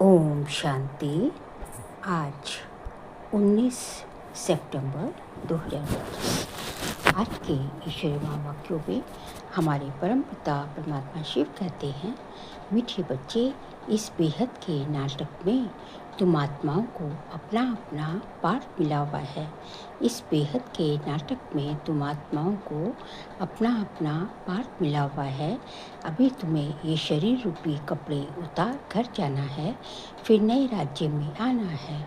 ओम शांति। आज 19 सितंबर 2025। आज के ईश्वरी महावाक्यों में हमारे परम पिता परमात्मा शिव कहते हैं, मीठे बच्चे, इस बेहद के नाटक में तुम आत्माओं को अपना अपना पार्ट मिला हुआ है। इस बेहद के नाटक में तुम आत्माओं को अपना अपना पार्ट मिला हुआ है। अभी तुम्हें ये शरीर रूपी कपड़े उतार कर जाना है, फिर नए राज्य में आना है।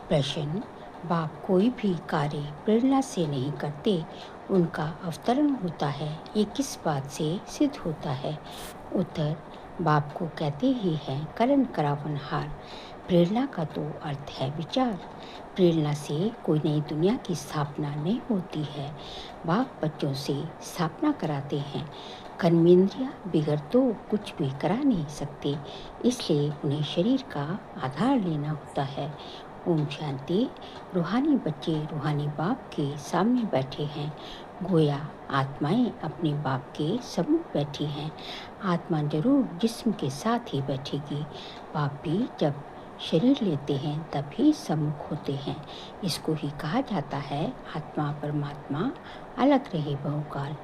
प्रश्न: बाप कोई भी कार्य प्रेरणा से नहीं करते, उनका अवतरण होता है, ये किस बात से सिद्ध होता है? उत्तर: बाप को कहते ही हैं करण करावनहार। प्रेरणा का तो अर्थ है विचार। प्रेरणा से कोई नई दुनिया की स्थापना नहीं होती है। बाप बच्चों से स्थापना कराते हैं। कर्मेंद्रियां बिगड़ तो कुछ भी करा नहीं सकते, इसलिए उन्हें शरीर का आधार लेना होता है। ओम शांति। रूहानी बच्चे रूहानी बाप के सामने बैठे हैं। गोया आत्माएं अपने बाप के सम्मुख बैठी हैं। आत्मा जरूर जिस्म के साथ ही बैठेगी। बाप भी जब शरीर लेते हैं तभी सम्मुख होते हैं। इसको ही कहा जाता है आत्मा परमात्मा अलग रहे बहुकाल।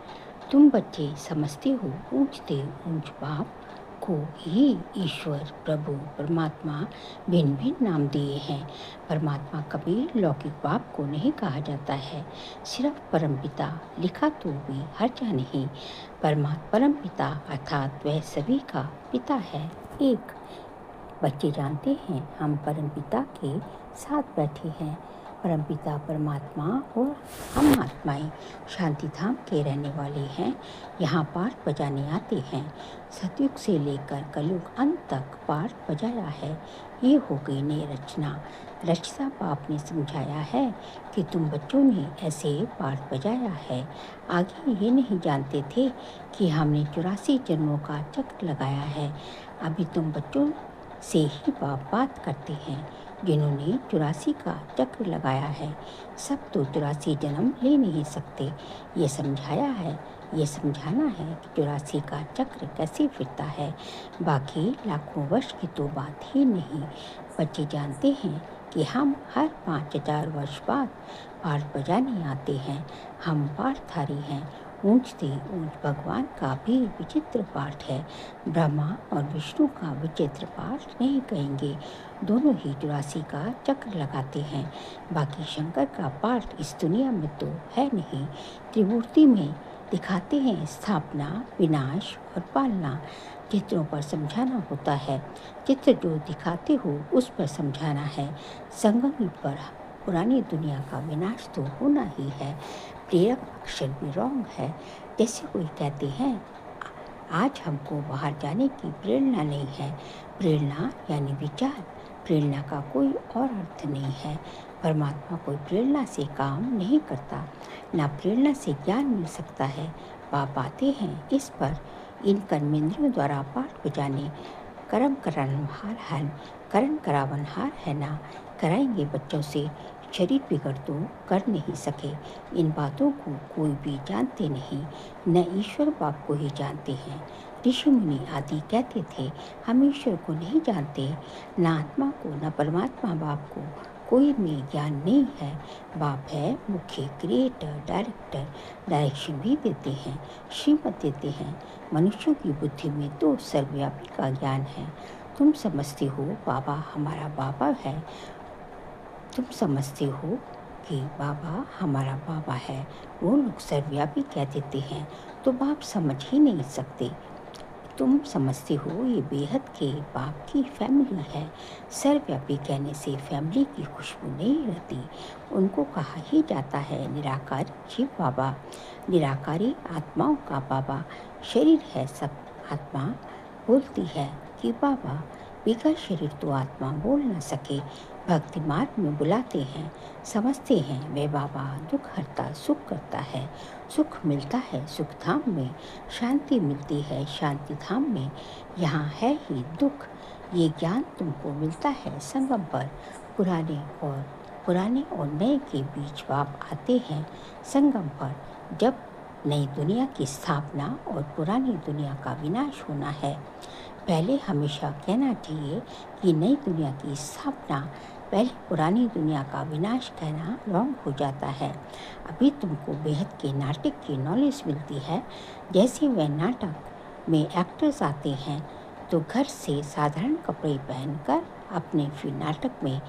तुम बच्चे समझते हो ऊंचते ऊंच बाप को ही ईश्वर प्रभु परमात्मा भिन्न भिन्न नाम दिए हैं। परमात्मा कभी लौकिक बाप को नहीं कहा जाता है, सिर्फ परमपिता लिखा तो भी हर्जा नहीं। परमपिता अर्थात वह सभी का पिता है। एक बच्चे जानते हैं हम परमपिता के साथ बैठे हैं। परमपिता परमात्मा और हम आत्माएं शांति धाम के रहने वाले हैं। यहाँ पाठ बजाने आते हैं। सतयुग से लेकर कलयुग अंत तक पाठ बजाया है। ये हो गई नई रचना। रचता बाप ने समझाया है कि तुम बच्चों ने ऐसे पाठ बजाया है। आगे ये नहीं जानते थे कि हमने 84 जन्मों का चक्र लगाया है। अभी तुम बच्चों से ही बाप बात करते हैं जिन्होंने 84 का चक्र लगाया है। सब तो 84 जन्म ले नहीं सकते। ये समझाया है, ये समझाना है कि 84 का चक्र कैसे फिरता है। बाकी लाखों वर्ष की तो बात ही नहीं। बच्चे जानते हैं कि हम हर 5000 वर्ष बाद पाठ बजाने आते हैं। हम पाठधारी हैं। ऊंचते ऊंच भगवान का भी विचित्र पाठ है। ब्रह्मा और विष्णु का विचित्र पाठ नहीं कहेंगे। दोनों ही 84 का चक्र लगाते हैं। बाकी शंकर का पाठ इस दुनिया में तो है नहीं। त्रिमूर्ति में दिखाते हैं स्थापना, विनाश और पालना। चित्रों पर समझाना होता है। चित्र जो दिखाते हो उस पर समझाना है। संगम युग पर पुरानी दुनिया का विनाश तो होना ही है। प्रेरक अक्षर भी रॉन्ग है। जैसे कोई कहते हैं आज हमको बाहर जाने की प्रेरणा नहीं है। प्रेरणा यानी विचार। प्रेरणा का कोई और अर्थ नहीं है। परमात्मा कोई प्रेरणा से काम नहीं करता, ना प्रेरणा से ज्ञान मिल सकता है। बाप आते हैं इस पर इन कर्मेंद्रियों द्वारा पाठ बजाने। कर्म करण करावनहार है ना। कराएंगे बच्चों से। शरीर बिगड़ तो कर नहीं सके। इन बातों को कोई भी जानते नहीं, न ईश्वर बाप को ही जानते हैं। ऋषि मुनि आदि कहते थे हम ईश्वर को नहीं जानते, न आत्मा को, न परमात्मा बाप को। कोई में ज्ञान नहीं है। बाप है मुख्य, क्रिएटर, डायरेक्टर। डायरेक्शन भी देते हैं, श्रीमत देते हैं। मनुष्यों की बुद्धि में तो सर्वव्यापी का ज्ञान है। तुम समझते हो बाबा हमारा बाबा है। तुम समझते हो कि बाबा हमारा बाबा है। वो लोग सर्वव्यापी कह देते हैं तो बाप समझ ही नहीं सकते। तुम समझते हो ये बेहद के बाप की फैमिली है। सर्वव्यापी कहने से फैमिली की खुशबू नहीं रहती। उनको कहा ही जाता है निराकार शिव बाबा। निराकारी आत्माओं का बाबा। शरीर है सब। आत्मा बोलती है कि बाबा। बिगड़ शरीर तो आत्मा बोल न सके। भक्ति मार्ग में बुलाते हैं, समझते हैं वे बाबा दुख हरता सुख करता है। सुख मिलता है सुख धाम में, शांति मिलती है शांति धाम में। यहाँ है ही दुख। ये ज्ञान तुमको मिलता है संगम पर। पुराने और नए के बीच बाप आते हैं संगम पर। जब नई दुनिया की स्थापना और पुरानी दुनिया का विनाश होना है। पहले हमेशा कहना चाहिए कि नई दुनिया की स्थापना, पहले पुरानी दुनिया का विनाश कहना रॉन्ग हो जाता है। अभी तुमको बेहद के नाटक की नॉलेज मिलती है। जैसे वह नाटक में एक्टर्स आते हैं तो घर से साधारण कपड़े पहनकर अपने फिर नाटक में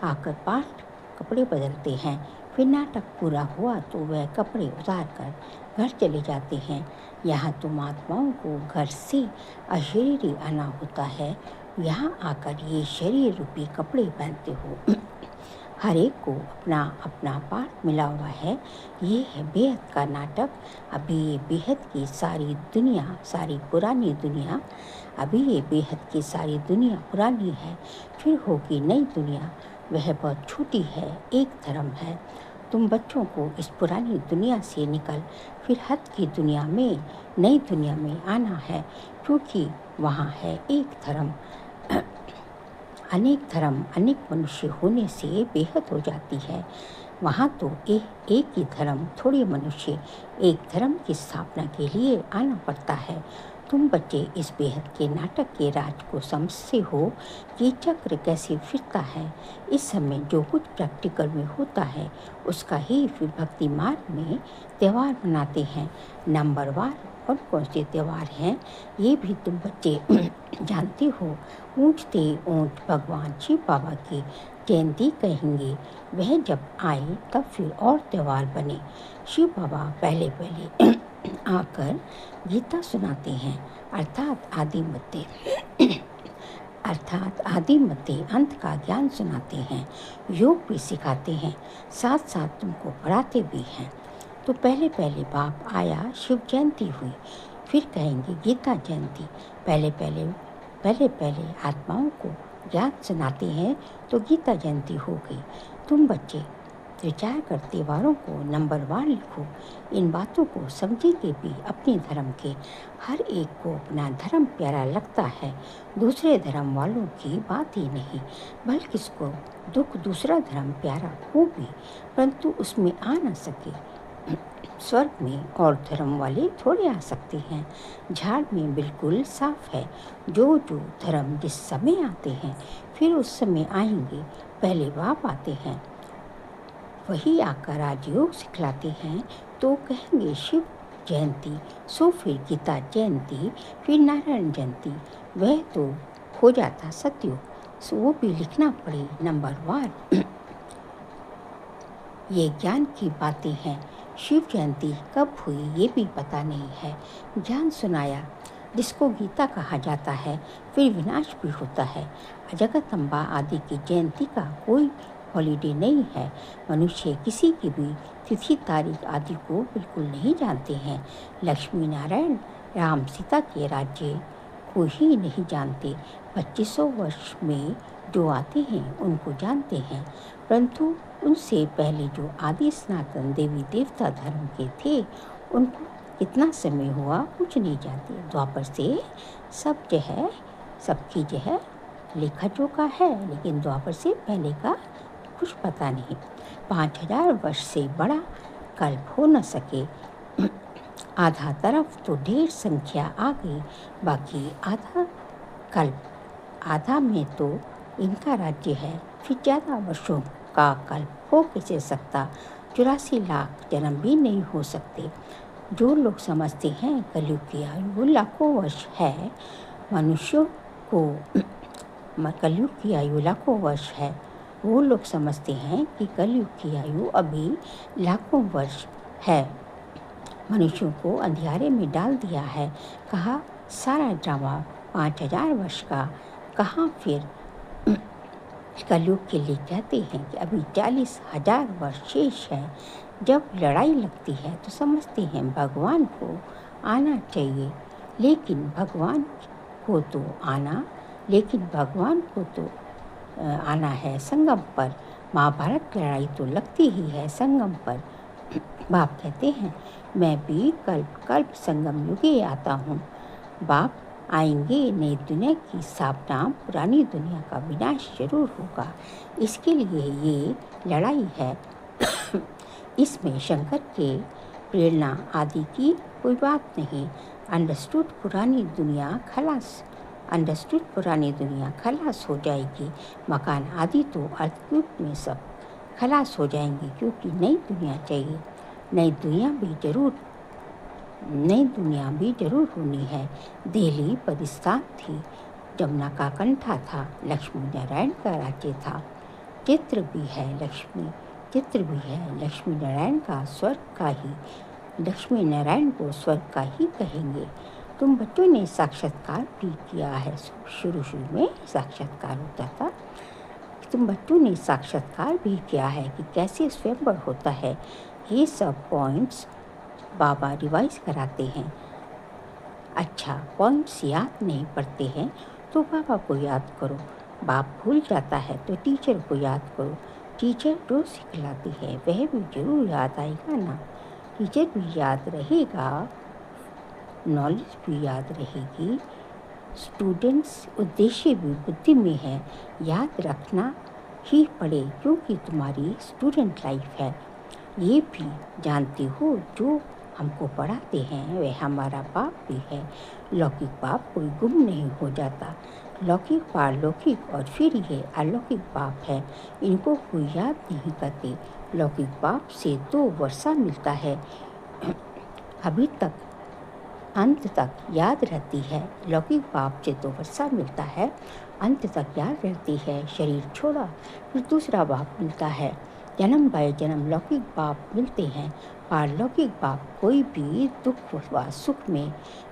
आकर पाठ कपड़े बदलते हैं। फिर नाटक पूरा हुआ तो वह कपड़े उतार कर घर चले जाते हैं। यहाँ तुम आत्माओं को घर से अशरीरी आना होता है। यहाँ आकर ये शरीर रूपी कपड़े पहनते हो। हर एक को अपना अपना पार्ट मिला हुआ है। ये है बेहद का नाटक। अभी ये बेहद की सारी दुनिया, सारी पुरानी दुनिया, अभी ये बेहद की सारी दुनिया पुरानी है। फिर होगी नई दुनिया, वह बहुत छोटी है, एक धर्म है। तुम बच्चों को इस पुरानी दुनिया से निकल फिर हद की दुनिया में, नई दुनिया में आना है, क्योंकि वहाँ है एक धर्म। अनेक धर्म, अनेक मनुष्य होने से बेहद हो जाती है। वहाँ तो एक ही धर्म, थोड़े मनुष्य, एक धर्म की स्थापना के लिए आना पड़ता है। तुम बच्चे इस बेहद के नाटक के राज को समझते हो कि चक्र कैसे फिरता है। इस समय जो कुछ प्रैक्टिकल में होता है उसका ही फिर भक्ति मार्ग में त्यौहार मनाते हैं। नंबरवार कौन कौन से त्यौहार हैं ये भी तुम बच्चे जानते हो। ऊँचते ऊँच भगवान शिव बाबा की जयंती कहेंगे। वह जब आए तब फिर और त्यौहार बने। शिव बाबा पहले पहले आकर गीता सुनाते हैं, अर्थात आदि मध्य अंत का ज्ञान सुनाते हैं। योग भी सिखाते हैं, साथ साथ तुमको पढ़ाते भी हैं। तो पहले पहले बाप आया, शिव जयंती हुई, फिर कहेंगे गीता जयंती। पहले पहले आत्माओं को ज्ञान सुनाते हैं तो गीता जयंती हो गई। तुम बच्चे विचार कर त्योहारों को नंबरवार लिखो। इन बातों को समझे कि भी अपने धर्म के हर एक को अपना धर्म प्यारा लगता है, दूसरे धर्म वालों की बात ही नहीं, बल्कि इसको दुख दूसरा धर्म प्यारा हो भी परंतु उसमें आ न सके। स्वर्ग में और धर्म वाले थोड़े आ सकते हैं। झाड़ में बिल्कुल साफ है। जो धर्म जिस समय आते हैं फिर उस समय आएंगे। पहले बाप आते हैं, वही आकर राजयोग सिखलाते हैं तो कहेंगे शिव जयंती, सो फिर गीता जयंती, फिर नारायण जयंती। वह तो हो जाता सत्युग, सो वो भी लिखना पड़े नंबरवार। ये ज्ञान की बातें हैं। शिव जयंती कब हुई ये भी पता नहीं है। ज्ञान सुनाया जिसको गीता कहा जाता है, फिर विनाश भी होता है। जगदम्बा आदि की जयंती का कोई हॉलीडे नहीं है। मनुष्य किसी की भी तिथि तारीख आदि को बिल्कुल नहीं जानते हैं। लक्ष्मी नारायण राम सीता के राज्य को ही नहीं जानते। 2500 वर्ष में जो आते हैं उनको जानते हैं, परंतु उनसे पहले जो आदि सनातन देवी देवता धर्म के थे उनको कितना समय हुआ कुछ नहीं जानते। द्वापर से सब जो है, सबकी जो है लेखा जोखा है, लेकिन द्वापर से पहले का कुछ पता नहीं। 5000 वर्ष से बड़ा कल्प हो न सके। आधा तरफ तो ढेर संख्या आ गई, बाकी आधा कल्प, आधा में तो इनका राज्य है। फिर ज़्यादा वर्षों का कल्प हो कैसे सकता? 84 लाख जन्म भी नहीं हो सकते। जो लोग समझते हैं कलयुग की आयु लाखों वर्ष है, मनुष्यों को कलयुग की आयु लाखों वर्ष है, वो लोग समझते हैं कि कलयुग की आयु अभी लाखों वर्ष है। मनुष्यों को अंधियारे में डाल दिया है। कहा सारा ड्रामा 5000 वर्ष का, कहाँ फिर कलयुग के लिए कहते हैं कि अभी 40,000 वर्ष शेष है। जब लड़ाई लगती है तो समझते हैं भगवान को आना चाहिए, लेकिन भगवान को तो आना है संगम पर। महाभारत की लड़ाई तो लगती ही है संगम पर। बाप कहते हैं मैं भी कल्प संगम युगे आता हूँ। बाप आएंगे, नई दुनिया की स्थापना, पुरानी दुनिया का विनाश जरूर होगा। इसके लिए ये लड़ाई है। इसमें शंकर के प्रेरणा आदि की कोई बात नहीं। अंडरस्टूड, पुरानी दुनिया खलास अंडरस्टूड। पुरानी दुनिया खलास हो जाएगी, मकान आदि तो अर्थक्वेक में सब खलास हो जाएंगे, क्योंकि नई दुनिया चाहिए। नई दुनिया भी जरूर होनी है। दिल्ली परिस्थान थी, जमुना का कंठा था, लक्ष्मी नारायण का राज्य था। चित्र भी है लक्ष्मी नारायण का स्वर्ग का ही, लक्ष्मी नारायण को स्वर्ग का ही कहेंगे। तुम बच्चों ने साक्षात्कार भी किया है, शुरू में साक्षात्कार होता था। तुम बच्चों ने साक्षात्कार भी किया है कि कैसे स्वयंवर होता है। ये सब पॉइंट्स बाबा रिवाइज कराते हैं। अच्छा, पॉइंट्स याद नहीं पड़ते हैं तो बाबा को याद करो। बाप भूल जाता है तो टीचर को याद करो। टीचर जो सिखलाती है वह भी जरूर याद आएगा ना। टीचर भी याद रहेगा, नॉलेज भी याद रहेगी। स्टूडेंट्स उद्देश्य भी बुद्धि में है, याद रखना ही पड़े, क्योंकि तुम्हारी स्टूडेंट लाइफ है। ये भी जानते हो जो हमको पढ़ाते हैं वह हमारा बाप भी है। लौकिक बाप कोई गुम नहीं हो जाता। लौकिक पारलौकिक और फिर ये अलौकिक बाप है, इनको कोई याद नहीं करते। लौकिक बाप से तो वर्षा मिलता है, अभी तक अंत तक याद रहती है। लौकिक बाप से तो वर्षा मिलता है, अंत तक याद रहती है। शरीर छोड़ा फिर दूसरा बाप मिलता है, जन्म बाय जन्म लौकिक बाप मिलते हैं। पारलौकिक बाप कोई भी दुख व सुख में,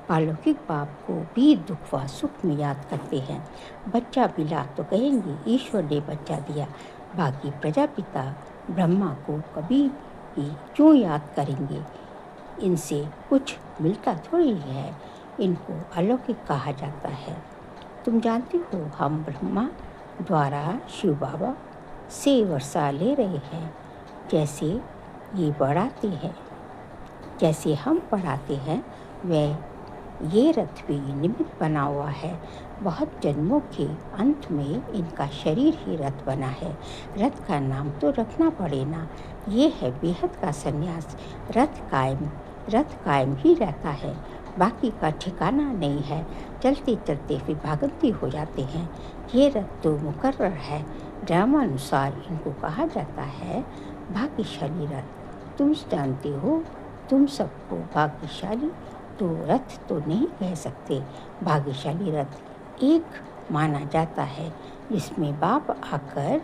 पारलौकिक बाप को भी दुख व सुख में याद करते हैं। बच्चा मिला तो कहेंगे ईश्वर ने बच्चा दिया, बाकी प्रजापिता ब्रह्मा को कभी भी क्यों याद करेंगे। इनसे कुछ मिलता थोड़ी है, इनको अलौकिक कहा जाता है। तुम जानते हो हम ब्रह्मा द्वारा शिव बाबा से वर्षा ले रहे हैं। जैसे ये पढ़ाते हैं, जैसे हम पढ़ाते हैं, वह ये रथ भी निमित्त बना हुआ है। बहुत जन्मों के अंत में इनका शरीर ही रथ बना है। रथ का नाम तो रखना पड़े ना। ये है बेहद का संन्यास। रथ कायम ही रहता है, बाकी का ठिकाना नहीं है। चलते चलते फिर भागंती हो जाते हैं। ये रथ तो मुकर्रर है, ड्रामानुसार इनको कहा जाता है भाग्यशाली रथ। तुम जानते हो, तुम सबको भाग्यशाली तो रथ तो नहीं कह सकते। भाग्यशाली रथ एक माना जाता है जिसमें बाप आकर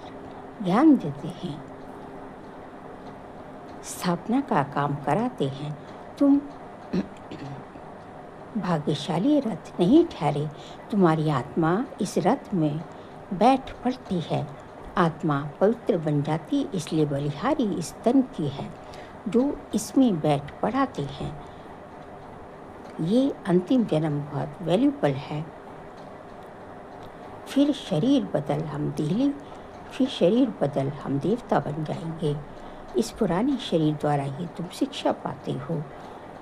ज्ञान देते हैं, स्थापना का काम कराते हैं। तुम भाग्यशाली रथ नहीं ठहरे, तुम्हारी आत्मा इस रथ में बैठ पड़ती है। आत्मा पवित्र बन जाती, इसलिए बलिहारी इस तन की है जो इसमें बैठ पड़ाते हैं। ये अंतिम जन्म बहुत वैल्यूबल है। फिर शरीर बदल हम देवता बन जाएंगे। इस पुराने शरीर द्वारा ही तुम शिक्षा पाते हो,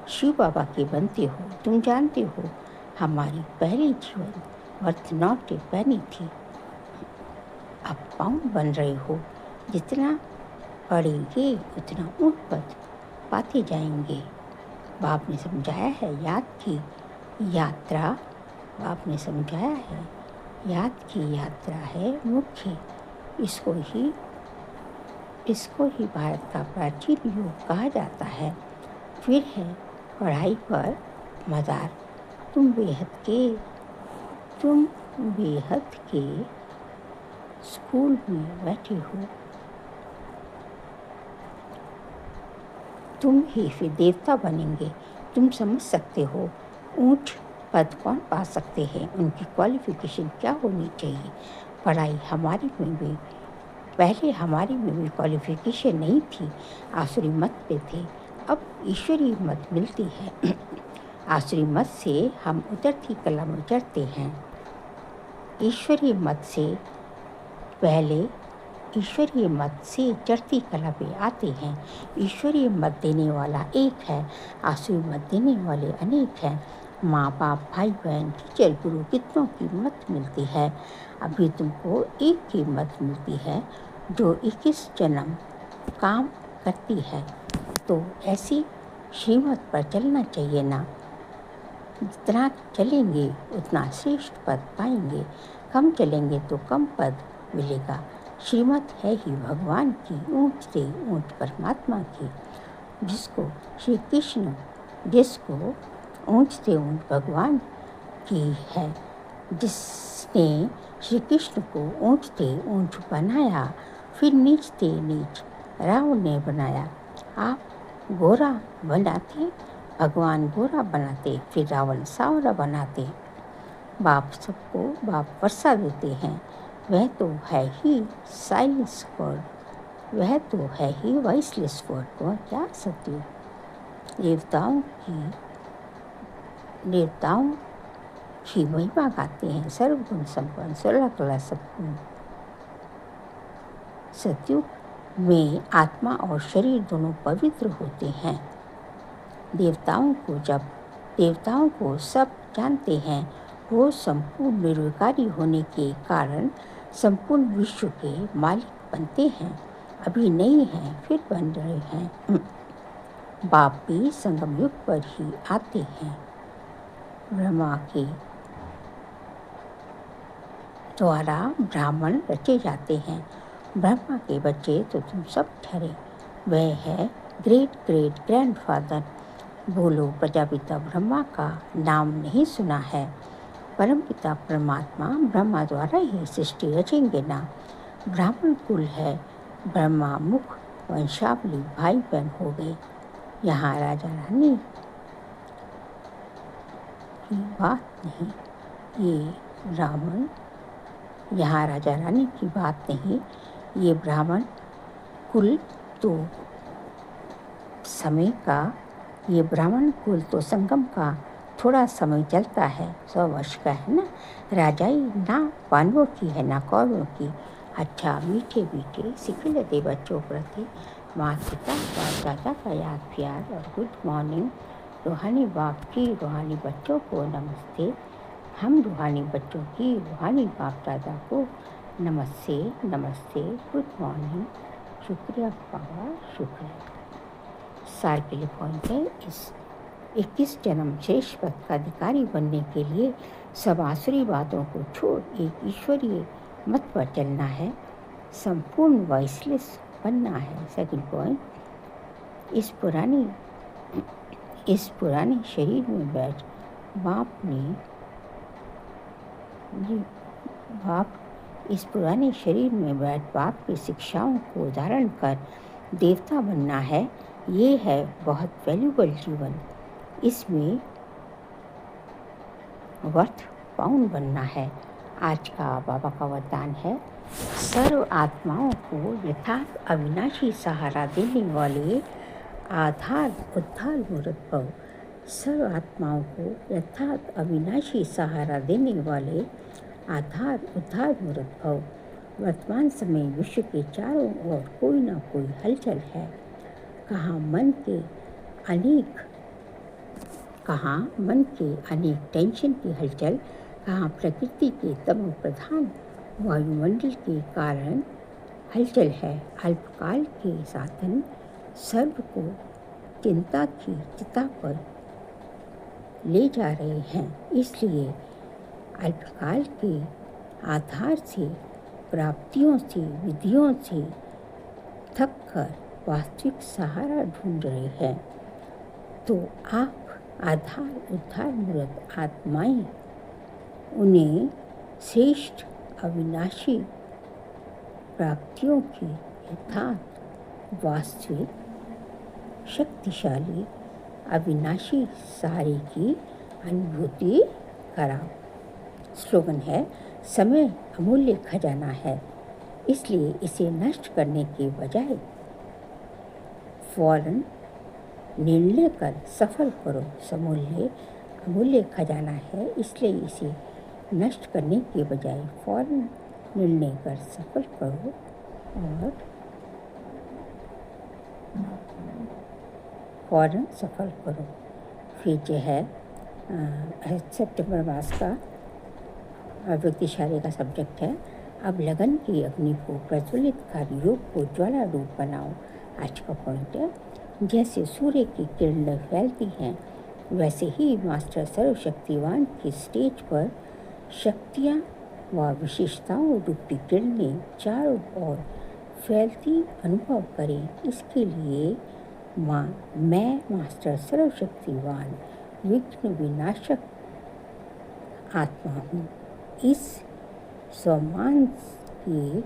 शिव बाबा के बनते हो। तुम जानते हो हमारी पहली जीवन वर्थ नॉट ए पैनी थी, अब पाउंड बन रहे हो। जितना पढ़ेंगे उतना ऊंच पद पाते जाएंगे। बाप ने समझाया है याद की यात्रा है मुख्य। इसको ही भारत का प्राचीन युग कहा जाता है। फिर है पढ़ाई पर मदार। तुम बेहद के स्कूल में बैठे हो, तुम ही फिर देवता बनेंगे। तुम समझ सकते हो ऊंच पद कौन पा सकते हैं, उनकी क्वालिफिकेशन क्या होनी चाहिए। पढ़ाई पहले हमारी में भी क्वालिफिकेशन नहीं थी, आसुरी मत पे थे, अब ईश्वरीय मत मिलती है। आसुरी मत से हम उतरती कला में चढ़ते हैं। ईश्वरीय मत से चढ़ती कला पे आते हैं। ईश्वरीय मत देने वाला एक है, आसुरी मत देने वाले अनेक हैं। माँ बाप भाई बहन टीचर गुरु कितनों की मत मिलती है। अभी तुमको एक की मत मिलती है जो 21 जन्म काम करती है, तो ऐसी श्रीमत पर चलना चाहिए ना। जितना चलेंगे उतना श्रेष्ठ पद पाएंगे, कम चलेंगे तो कम पद मिलेगा। श्रीमत है ही भगवान की, ऊंच से ऊंच परमात्मा की। जिसको ऊंच से ऊंच भगवान की है, जिसने श्री कृष्ण को ऊंच से ऊंच बनाया, फिर नीच से नीच रावण ने बनाया। आप गोरा बनाते, भगवान गोरा बनाते, फिर रावण सावरा बनाते। बाप सबको बाप वर्षा देते हैं, वह तो है ही साइलेंस वर्ड, वह तो है ही वॉइसलेस वर्ड। वह क्या सत्य देवताओं की महिमा गाते हैं, सर्वगुण संपन्न 16 कला सद्गुण। सतयुग में आत्मा और शरीर दोनों पवित्र होते हैं। देवताओं को सब जानते हैं, वो संपूर्ण निर्विकारी होने के कारण संपूर्ण विश्व के मालिक बनते हैं। अभी नहीं हैं, फिर बन रहे हैं। बाप भी संगम युग पर ही आते हैं। ब्रह्मा के द्वारा ब्राह्मण रचे जाते हैं। ब्रह्मा के बच्चे तो तुम सब ठहरे, वह है ग्रेट ग्रेट ग्रैंडफादर। बोलो, प्रजापिता ब्रह्मा का नाम नहीं सुना है? परमपिता परमात्मा ब्रह्मा द्वारा ही सृष्टि रचेंगे ना। ब्राह्मण कुल है, ब्रह्मा मुख वंशावली भाई बहन हो गए। यहाँ राजा रानी की बात नहीं, यहाँ राजा रानी की बात नहीं, ये ब्राह्मण कुल तो संगम का थोड़ा समय चलता है, 100 वर्ष का है ना। राजाई ना पांडवों की है ना कौरवों की। अच्छा, मीठे मीठे सिखिलते बच्चों प्रति माता पिता और दादा का याद प्यार और गुड मॉर्निंग। रूहानी बाप की रूहानी बच्चों को नमस्ते। हम रूहानी बच्चों की रूहानी बाप दादा को नमस्ते नमस्ते, गुड मॉर्निंग, शुक्रिया बाबा, शुक्रिया। सार के लिए पॉइंट है, इस 21 जन्म श्रेष्ठ पद का अधिकारी बनने के लिए सब आसुरी बातों को छोड़ एक ईश्वरीय मत पर चलना है, संपूर्ण वॉइसलेस बनना है। सेकंड पॉइंट, इस पुराने शरीर में बैठ बाप की शिक्षाओं को धारण कर देवता बनना है। ये है बहुत वैल्यूबल जीवन, इसमें वर्थ पाउंड बनना है। आज का बाबा का वरदान है, सर्व आत्माओं को यथार्थ अविनाशी सहारा देने वाले आधार उद्धार मूर्त भव। सर्व आत्माओं को यथार्थ अविनाशी सहारा देने वाले आधार उद्धार मूर्त भव। वर्तमान समय विश्व के चारों ओर कोई ना कोई हलचल है। कहाँ मन के अनेक टेंशन की हलचल, कहाँ प्रकृति के तमो प्रधान वायुमंडल के कारण हलचल है। अल्पकाल के साधन सर्व को चिंता की चिता पर ले जा रहे हैं, इसलिए अल्पकाल के आधार से, प्राप्तियों से, विधियों से थक कर वास्तविक सहारा ढूंढ रहे हैं। तो आप आधार उद्धार मूर्त आत्माएं, उन्हें श्रेष्ठ अविनाशी प्राप्तियों की यथार्थ वास्तविक शक्तिशाली अविनाशी सहारे की अनुभूति कराओ। स्लोगन है, समय अमूल्य खजाना है, इसलिए इसे नष्ट करने के बजाय फौरन निर्णय कर सफल करो। अमूल्य खजाना है, इसलिए इसे नष्ट करने के बजाय फौरन निर्णय कर सफल करो। और फौरन सफल करो। फिर जो है सितंबर मास का व्यक्तिशाली का सब्जेक्ट है, अब लगन की अग्नि को प्रज्वलित कर योग को ज्वाला रूप बनाओ। आज का पॉइंट है, जैसे सूर्य की किरणें फैलती हैं वैसे ही मास्टर सर्वशक्तिवान की स्टेज पर शक्तियाँ व विशेषताओं रूपी किरणें चारों ओर फैलती अनुभव करें। इसके लिए मैं मास्टर सर्वशक्तिवान विघ्न विनाशक आत्मा हूँ। इस सम्मान की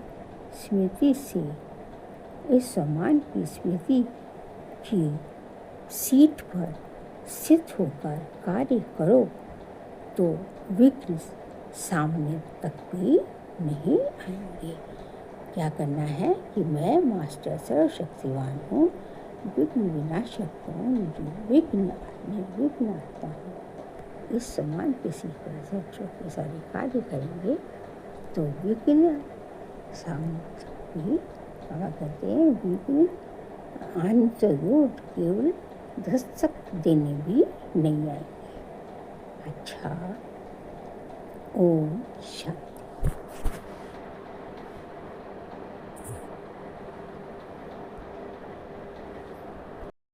स्मृति की सीट पर स्थित होकर कार्य करो तो विघ्न सामने तक भी नहीं आएंगे। क्या करना है कि मैं मास्टर सर्वशक्तिवान हूँ, विघ्न विनाशक हूँ, निर्विघ्न आता हूँ। इस समान किसी पर के सारे कार्य करेंगे तो विघ्न सामने भी कहते हैं, विघ्न आने तो दूर केवल दस्तक देने भी नहीं आएंगे। अच्छा, ओम शांति।